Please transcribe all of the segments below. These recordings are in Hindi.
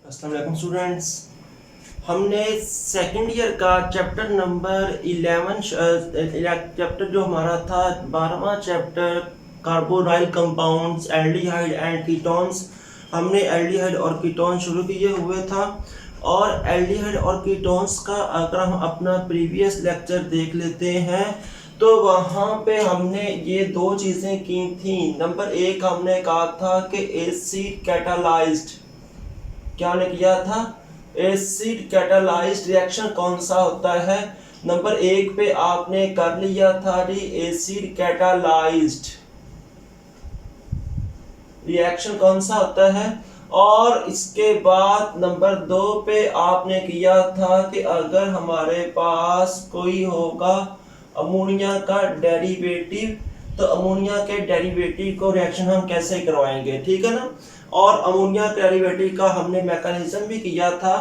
अस्सलाम वालेकुम स्टूडेंट्स। हमने सेकंड ईयर का चैप्टर नंबर 11 चैप्टर जो हमारा था 12वां chapter carbonyl compounds aldehyde and ketones, हमने एल्डिहाइड और कीटोन शुरू किए हुए था। और एल्डिहाइड और कीटोन्स का अगर हम अपना प्रीवियस लेक्चर देख लेते हैं तो वहाँ पे हमने ये दो चीज़ें की थी। नंबर एक, हमने कहा था कि एसिड कैटालाइज्ड, क्या ने किया था, एसिड कैटालाइज्ड रिएक्शन कौन सा होता है। नंबर एक पे आपने कर लिया था जी एसिड कैटालाइज्ड रिएक्शन कौन सा होता है। और इसके बाद नंबर दो पे आपने किया था कि अगर हमारे पास कोई होगा अमोनिया का डेरिवेटिव, तो अमोनिया के डेरिवेटिव को रिएक्शन हम कैसे करवाएंगे, ठीक है ना। और अमोनिया डेरिवेटिव का हमने मैकेनिज्म भी किया था।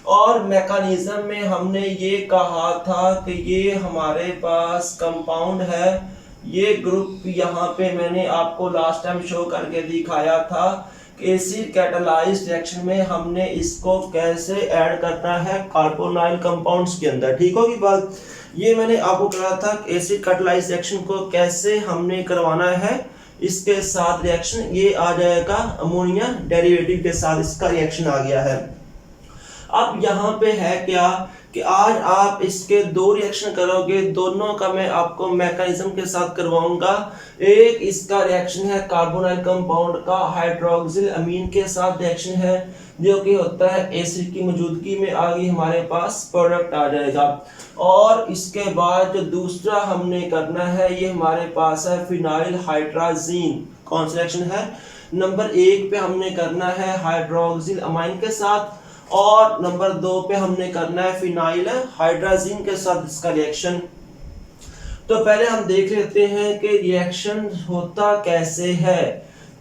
और मैकेनिज्म में हमने ये कहा था कि ये हमारे पास कंपाउंड है, ये ग्रुप यहाँ पे मैंने आपको लास्ट टाइम शो करके दिखाया था कि एसिड कैटालाइज्ड रिएक्शन में हमने इसको कैसे ऐड करना है कार्बोनाइल कंपाउंड्स के अंदर, ठीक होगी बात। ये मैंने आपको कहा था कि एसिड कैटालाइज्ड रिएक्शन को कैसे हमने करवाना है, इसके साथ रिएक्शन ये आ जाएगा अमोनिया डेरिवेटिव के साथ इसका रिएक्शन आ गया है। अब यहाँ पे है क्या कि आज आप इसके दो रिएक्शन करोगे, दोनों का मैं आपको मैकेनिज्म के साथ करवाऊंगा। एक इसका रिएक्शन है कार्बोनाइल कंपाउंड का हाइड्रोक्सिल अमीन के साथ रिएक्शन है, जो कि होता है एसिड की मौजूदगी में आगे हमारे पास प्रोडक्ट आ जाएगा। और इसके बाद जो दूसरा हमने करना है ये हमारे पास है फिनाइल हाइड्राजीन। कौन सा रिएक्शन है, नंबर एक पे हमने करना है हाइड्रोक्सिल अमाइन के साथ, और नंबर दो पे हमने करना है फिनाइल हाइड्राजीन के साथ इसका रिएक्शन। तो पहले हम देख लेते हैं कि रिएक्शन होता कैसे है।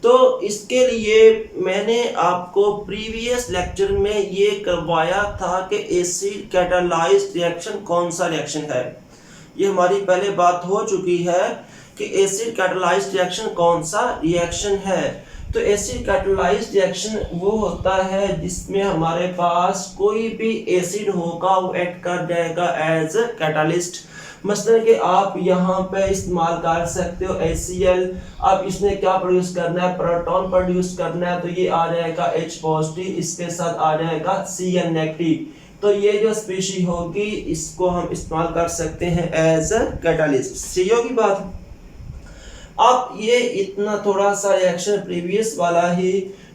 तो इसके लिए मैंने आपको प्रीवियस लेक्चर में ये करवाया था कि एसिड कैटालाइज्ड रिएक्शन कौन सा रिएक्शन है। ये हमारी पहले बात हो चुकी है कि एसिड कैटालाइज्ड रिएक्शन कौन सा रिएक्शन है। तो एसिड कैटालाइज्ड रिएक्शन वो होता है जिसमें हमारे पास कोई भी एसिड होगा वो एक्ट कर जाएगा एज कैटालिस्ट। मसलन कि आप यहाँ पे इस्तेमाल कर सकते हो HCl। अब इसने क्या प्रोड्यूस करना है, प्रोटॉन प्रोड्यूस करना है, तो ये आ जाएगा H पॉजिटिव, इसके साथ आ जाएगा Cl नेगेटिव। तो ये जो स्पीशी होगी इसको हम इस्तेमाल कर सकते हैं एज कैटालिस्ट। सही होगी बात। अब ये इतना थोड़ा सा रिएक्शन प्रीवियस वाला ही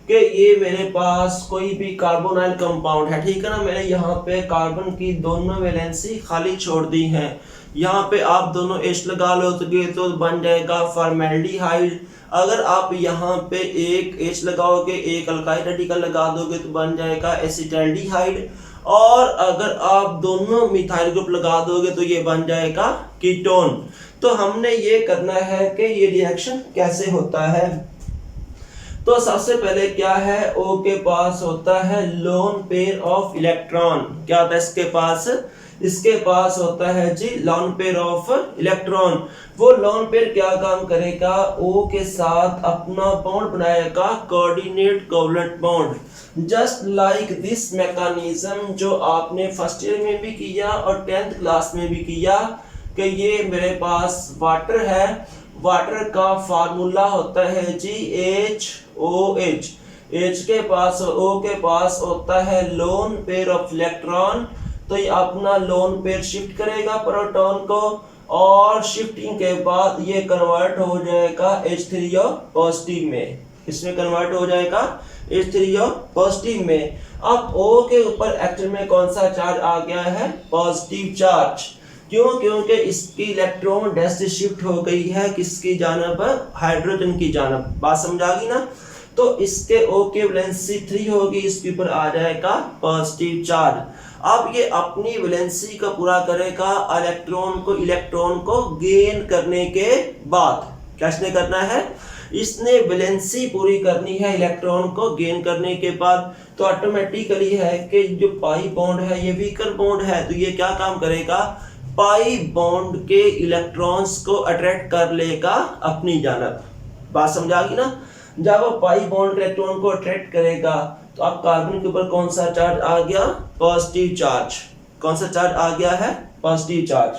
कि ये मेरे पास कोई भी कार्बोनाइल कंपाउंड है, ठीक है ना। मैंने यहाँ पे कार्बन की दोनों वैलेंसी खाली छोड़ दी हैं। यहाँ पे आप दोनों H लगा लो तो बन जाएगा फॉर्मेल्डिहाइड। अगर आप यहाँ पे एक H लगाओगे, एक अल्काइल रेडिकल लगा दोगे तो बन जाएगा एसिटाल्डिहाइड। और अगर आप दोनों मिथाइल ग्रुप लगा दोगे तो ये बन जाएगा कीटोन। तो हमने ये करना है कि ये रिएक्शन कैसे होता है। तो सबसे पहले क्या है, O के पास होता है लोन पेयर ऑफ इलेक्ट्रॉन। क्या होता है इसके पास, इसके पास होता है जी लोन पेयर ऑफ इलेक्ट्रॉन। वो लोन पेयर क्या काम करेगा, O के साथ अपना बॉन्ड बनाएगा coordinate covalent bond. Just like this mechanism जो आपने फर्स्ट ईयर में भी किया और 10th क्लास में भी किया कि ये मेरे पास वाटर है, वाटर का फार्मूला होता है जी HOH। H के पास O के पास होता है लोन पेयर ऑफ इलेक्ट्रॉन। तो ये अपना लोन पेयर शिफ्ट करेगा प्रोटॉन को, और शिफ्टिंग के बाद ये कन्वर्ट हो जाएगा H3O पॉजिटिव में। इसमें कन्वर्ट हो जाएगा H3O पॉजिटिव में। अब O के ऊपर एक्चुअल में कौन सा चार्ज आ गया है, पॉजिटिव चार्ज। क्यों, क्योंकि इसकी इलेक्ट्रॉन डेंसिटी शिफ्ट हो गई है किसकी जानब, हाइड्रोजन की जानब। बात समझ आ गई ना। तो इसके O की वैलेंसी 3 होगी, इसके ऊपर आ जाएगा पॉजिटिव चार्ज। अब ये अपनी वैलेंसी को पूरा करेगा इलेक्ट्रॉन को गेन करने के बाद। कैसे करना है, इसने वैलेंसी पूरी करनी है इलेक्ट्रॉन को गेन करने के बाद। तो ऑटोमेटिकली है कि जो पाई बॉन्ड है ये वीकर बॉन्ड है, तो ये क्या काम करेगा, पाई बॉन्ड के इलेक्ट्रॉन्स को अट्रैक्ट कर लेगा अपनी जानब। बात समझ आ गई ना। जब वो पाई बॉन्ड इलेक्ट्रॉन को अट्रैक्ट करेगा तो अब कार्बन के ऊपर कौन सा चार्ज आ गया? Positive charge. कौन सा चार्ज आ गया है? Positive charge.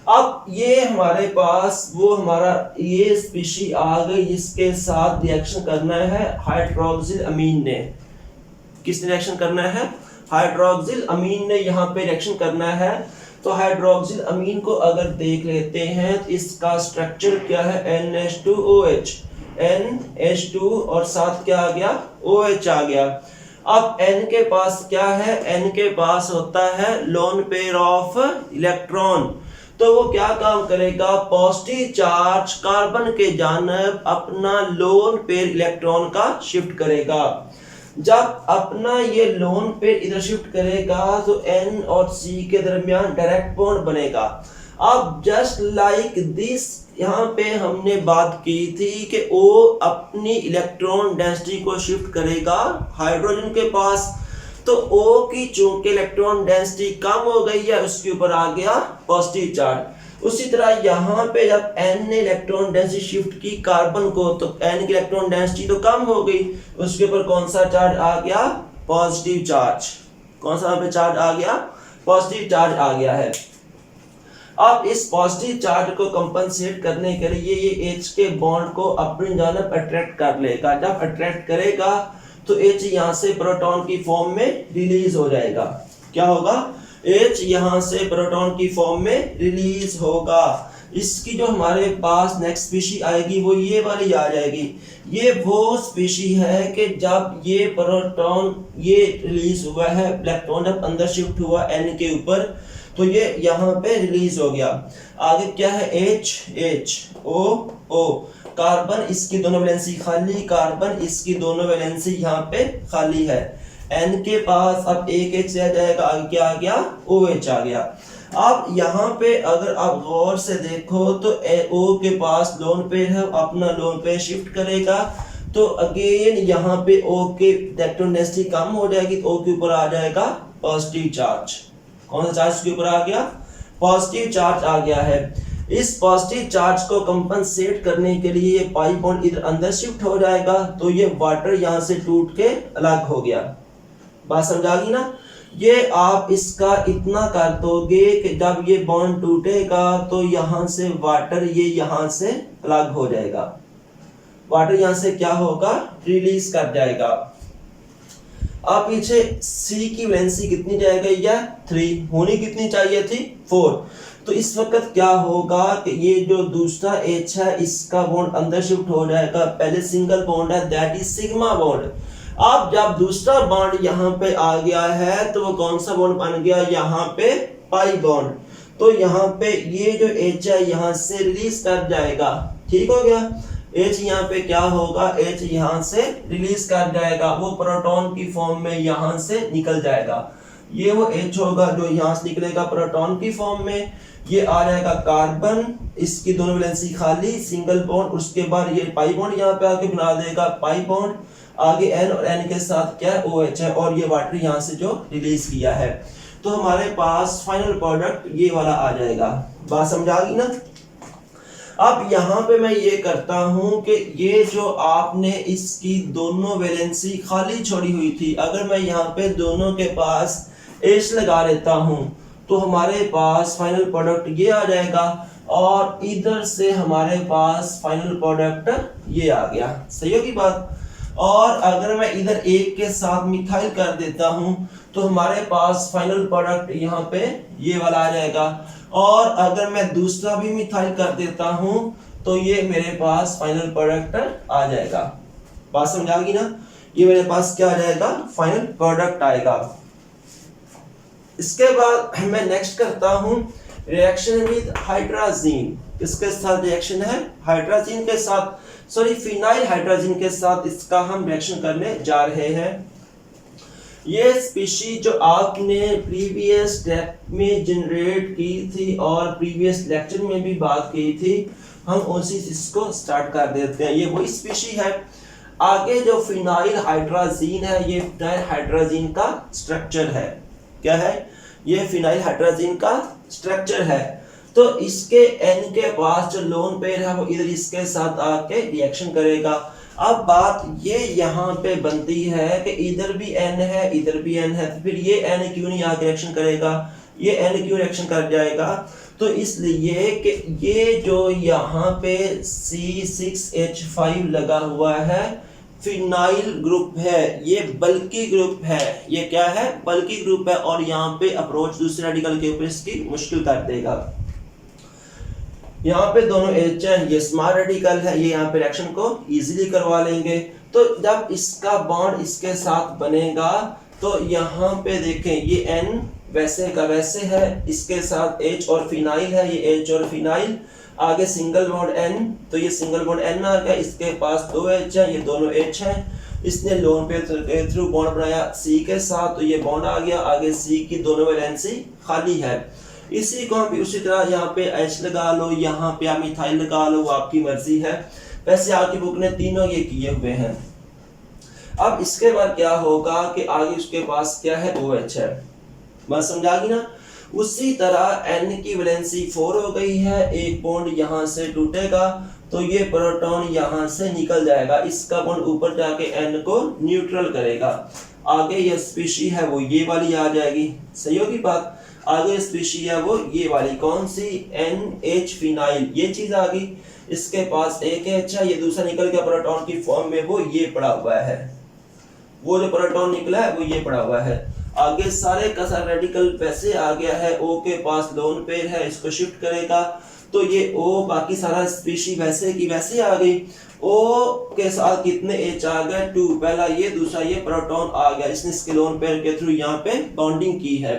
अब ये हमारे पास वो हमारा ये स्पीशी आ गई, इसके साथ रिएक्शन करना है हाइड्रोक्सिल अमीन ने। किसने रिएक्शन करना है? हाइड्रोक्सिल अमीन ने यहाँ पे रिएक्शन करना है। तो हाइड्रोक्सिल अमीन को अगर देख लेते हैं तो इसका स्ट्रक्चर क्या है? NH2OH, NH2 और साथ क्या आ गया? OH आ गया। अब N के पास क्या है? N के पास होता है लोन पेयर ऑफ इलेक्ट्रॉन। तो वो क्या काम करेगा? पॉजिटिव चार्ज कार्बन के जानब अपना लोन पेयर इलेक्ट्रॉन का शिफ्ट करेगा। जब अपना ये लोन पेयर इधर शिफ्ट करेगा तो N और C के दरमियान डायरेक्ट बॉन्ड बनेगा। अब जस्ट लाइक दिस यहाँ पे हमने बात की थी कि O अपनी इलेक्ट्रॉन डेंसिटी को शिफ्ट करेगा हाइड्रोजन के पास। तो O की चूंकि इलेक्ट्रॉन डेंसिटी कम हो गई है, उसके ऊपर आ गया पॉजिटिव चार्ज। उसी तरह यहाँ पे जब N ने इलेक्ट्रॉन डेंसिटी शिफ्ट की कार्बन को, तो N की इलेक्ट्रॉन डेंसिटी तो कम हो गई, उसके ऊपर कौन सा चार्ज आ गया? Positive charge. कौन सा यहाँ पे चार्ज आ गया? पॉजिटिव चार्ज आ गया है। अब इस पॉजिटिव चार्ज को कंपनसेट करने के लिए ये H के बॉन्ड को अपनी जानब अट्रैक्ट कर लेगा। जब अट्रैक्ट करेगा तो H यहाँ से प्रोटॉन की फॉर्म में रिलीज हो जाएगा। क्या होगा? H यहाँ से प्रोटॉन की फॉर्म में रिलीज होगा। इसकी जो हमारे पास नेक्स्ट स्पीशी आएगी वो ये वाली आ जाएगी। ये वो स्पीशी है कि जब ये प्रोटॉन ये रिलीज हुआ है, इलेक्ट्रॉन जब अंदर शिफ्ट हुआ N के ऊपर, तो ये यहाँ पे रिलीज हो गया। आगे क्या है? HO कार्बन, इसकी दोनों वैलेंसी खाली, कार्बन इसकी दोनों वैलेंसी यहाँ पे खाली है। N के पास अब एक H रह जाएगा, आगे क्या आ गया? OH आ गया। अब यहाँ पे अगर आप गौर से देखो तो O के पास लोन पेयर है, अपना लोन पेयर शिफ्ट करेगा तो अगेन यहाँ पे O के इलेक्ट्रॉन डेंसिटी कम हो जाएगी, तो O के ऊपर आ जाएगा पॉजिटिव चार्ज। कौन सा चार्ज के ऊपर आ गया? पॉजिटिव चार्ज आ गया है। इस पॉजिटिव चार्ज को कंपनसेट करने के लिए ये पाई बॉन्ड इधर अंदर शिफ्ट हो जाएगा, तो ये वाटर यहाँ से टूट के अलग हो गया। बात समझा गई ना? ये आप इसका इतना कर दोगे कि जब ये बॉन्ड टूटेगा तो यहाँ से वाटर ये यहाँ से अलग हो जाएगा। वाटर यहाँ से क्या होगा? रिलीज कर जाएगा। अब पीछे C की वैलेंसी कितनी जाएगी? या 3 होनी कितनी चाहिए थी? 4। तो इस वक्त क्या होगा कि ये जो दूसरा H है इसका बॉन्ड अंदर शिफ्ट हो जाएगा। पहले सिंगल बॉन्ड है, दैट इज सिग्मा बॉन्ड। अब जब दूसरा बॉन्ड यहाँ पे आ गया है तो वो कौन सा बॉन्ड बन गया? यहाँ पे पाई बॉन्ड। तो यहाँ पे ये जो H है यहाँ से रिलीज कर जाएगा। ठीक हो गया? H यहाँ पे क्या होगा? H यहाँ से रिलीज कर जाएगा, वो प्रोटॉन की फॉर्म में यहाँ से निकल जाएगा। ये वो H होगा जो यहाँ से निकलेगा प्रोटॉन की फॉर्म में। ये आ जाएगा कार्बन, इसकी दोनों वैलेंसी खाली, सिंगल बॉन्ड, उसके बाद ये पाई बॉन्ड यहाँ पे आके बना देगा पाई बॉन्ड। आगे N और N के साथ क्या है? OH है, और ये वाटर यहाँ से जो रिलीज किया है। तो हमारे पास फाइनल प्रोडक्ट ये वाला आ जाएगा। बात समझ आ गई ना? अब यहाँ पे मैं ये करता हूँ कि ये जो आपने इसकी दोनों वैलेंसी खाली छोड़ी हुई थी, अगर मैं यहाँ पे दोनों के पास H लगा लेता हूँ तो हमारे पास फाइनल प्रोडक्ट ये आ जाएगा, और इधर से हमारे पास फाइनल प्रोडक्ट ये आ गया। सही होगी बात? और अगर मैं इधर एक के साथ मिथाइल कर देता हूँ तो हमारे पास फाइनल प्रोडक्ट यहाँ पे ये वाला आ जाएगा, और अगर मैं दूसरा भी मिथाइल कर देता हूँ तो ये मेरे पास फाइनल प्रोडक्ट आ जाएगा। बात समझ आ गई ना? ये मेरे पास क्या आ जाएगा? फाइनल प्रोडक्ट आएगा। इसके बाद मैं नेक्स्ट करता हूँ रिएक्शन विद हाइड्रोजीन। किसके साथ रिएक्शन है? हाइड्रोजीन के साथ, सॉरी फिनाइल हाइड्रोजीन के साथ इसका हम रिएक्शन करने जा रहे हैं। ये स्पीशी जो आपने प्रीवियस स्टेप में जनरेट की थी और प्रीवियस लेक्चर में भी बात की थी, हम उसी इसको स्टार्ट कर देते हैं। ये वही स्पीशी है। आगे जो फिनाइल हाइड्रोजीन है, ये फिनाइल हाइड्रोजीन का स्ट्रक्चर है। क्या है? ये फिनाइल हाइड्रोजीन का स्ट्रक्चर है। तो इसके n के पास जो लोन पेयर है वो इधर इसके साथ आके रिएक्शन करेगा। अब बात ये यहाँ पे बनती है कि इधर भी n है इधर भी n है, तो फिर ये n क्यों नहीं आके रिएक्शन करेगा, ये n क्यों रिएक्शन कर जाएगा? तो इसलिए कि ये जो यहाँ पे C6H5 लगा हुआ है फिनाइल ग्रुप है, ये बल्कि ग्रुप है, ये क्या है, बल्कि ग्रुप है, और यहाँ पे अप्रोच दूसरे रेडिकल के ऊपर इसकी मुश्किल कर देगा। यहाँ पे दोनों एच है, ये स्मॉल रेडिकल है, ये यहाँ पे रिएक्शन को इजीली करवा लेंगे। तो जब इसका बॉन्ड इसके साथ बनेगा तो यहाँ पे देखें ये N वैसे का वैसे है, इसके साथ H और फिनाइल है, ये H और फिनाइल, आगे सिंगल बॉन्ड N, तो ये सिंगल बॉन्ड N आ गया, इसके पास दो H है, ये दोनों H हैं, इसने लोन पे थ्रू बॉन्ड बनाया C के साथ, तो ये बॉन्ड आ गया, आगे C की दोनों वैलेंसी खाली है। इसी को हम उसी तरह यहाँ पे H लगा लो, यहाँ पे आप मिथाइल लगा लो, वो आपकी मर्जी है। वैसे आपकी बुक ने तीनों ये किए हुए हैं। अब इसके बाद क्या होगा कि आगे उसके पास क्या है, OH है, बात समझा गई ना। उसी तरह N की वैलेंसी 4 हो गई है, एक बॉन्ड यहाँ से टूटेगा तो ये प्रोटॉन यहाँ से निकल जाएगा, इसका बॉन्ड ऊपर जाके N को न्यूट्रल करेगा। आगे ये स्पीशी है वो ये वाली आ जाएगी, सही होगी बात। आगे स्पीशी है वो ये वाली, कौन सी, NH फिनाइल, ये चीज आ गई। इसके पास एक H है, ये दूसरा निकल गया प्रोटॉन की फॉर्म में, वो ये पड़ा हुआ है, वो जो प्रोटॉन निकला है वो ये पड़ा हुआ है। आगे सारे का सारा रेडिकल वैसे आ गया है, O के पास लोन पेयर है, इसको शिफ्ट करेगा तो ये O, बाकी सारा स्पीशी वैसे की वैसे आ गई। O के साथ कितने H आ गए, 2, पहला ये, दूसरा ये प्रोटॉन आ गया, इसने इसके लोन पेयर के थ्रू यहाँ पे बॉन्डिंग की है।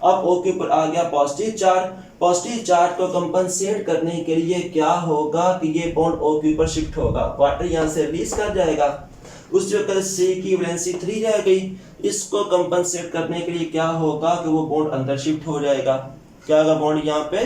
अब O के ऊपर आ गया पॉजिटिव चार्ज, पॉजिटिव चार्ज को कंपनसेट करने के लिए क्या होगा कि ये बॉन्ड O के ऊपर शिफ्ट होगा, वाटर यहाँ से रिलीज कर जाएगा। उस वक्त C की वैलेंसी 3 रह गई, इसको कंपनसेट करने के लिए क्या होगा कि वो बॉन्ड अंदर शिफ्ट हो जाएगा। क्या होगा, बॉन्ड यहाँ पे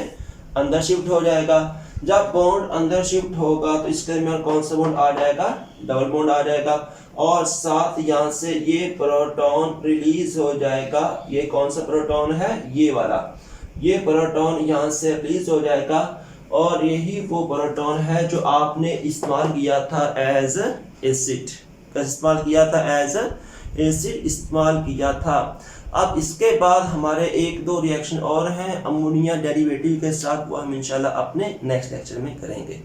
अंदर शिफ्ट हो जाएगा। जब बॉन्ड अंदर शिफ्ट होगा तो इसके दरमियान कौन सा बॉन्ड आ जाएगा, डबल बॉन्ड आ जाएगा, और साथ यहाँ से ये प्रोटॉन रिलीज हो जाएगा। ये कौन सा प्रोटॉन है, ये वाला, ये प्रोटॉन यहाँ से रिलीज हो जाएगा, और यही वो प्रोटॉन है जो आपने इस्तेमाल किया था एज एसिड, इस्तेमाल किया था एज एसिड इस्तेमाल किया था। अब इसके बाद हमारे 1-2 रिएक्शन और हैं अमोनिया डेरिवेटिव के साथ, वो हम इंशाल्लाह अपने नेक्स्ट लेक्चर में करेंगे।